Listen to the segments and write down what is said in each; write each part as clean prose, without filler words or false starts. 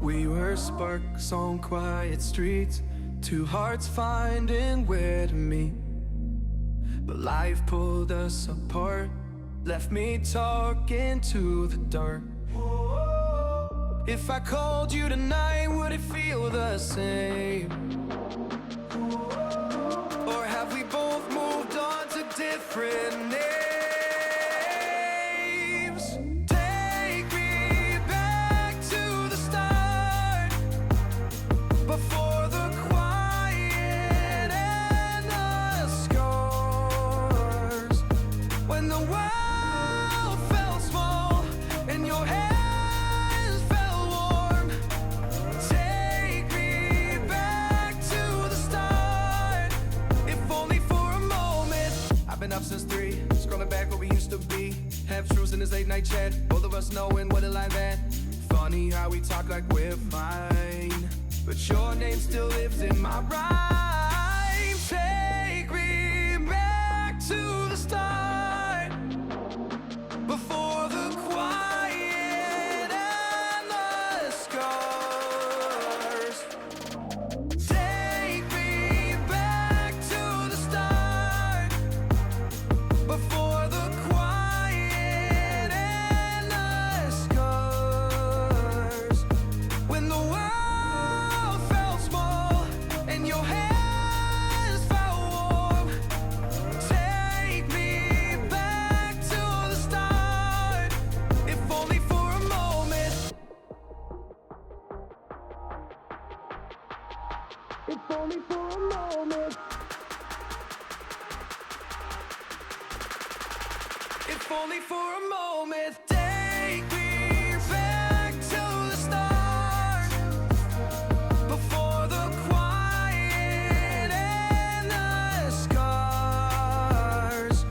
We were sparks on quiet streets, two hearts finding where to meet. But life pulled us apart, left me talking to the dark. If I called you tonight, would it feel the same? Or have we both moved on to different names? Take me back to the start, before the quiet and the scars. When the world felt small and your hands felt warm. Take me back to the start, if only for a moment. I've been up since 3, scrolling back where we used to be. Half truths in this late night chat, both of us knowing what a line that. Funny how we talk like we're fine, but your name still lives in my rhyme. Take me back to the start, before the quiet and the scars. Take me back to the start, before the quiet and the scars. When the world felt small and your hands felt warm. Take me back to the start, if only for a moment. If only for a moment. If only for a moment. Take me back to the start, before the quiet and the scars.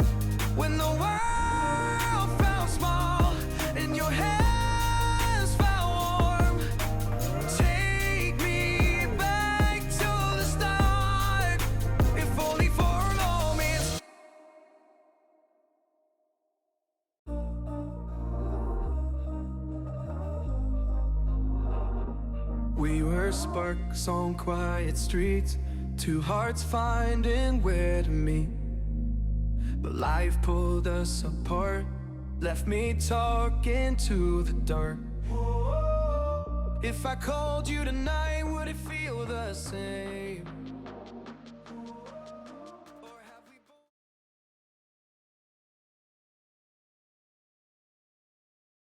When the world felt small and your hands felt warm. Take me back to the start, if only for a moment. We were sparks on quiet streets, two hearts finding where to meet. But life pulled us apart, left me talking to the dark. If I called you tonight, would it feel the same?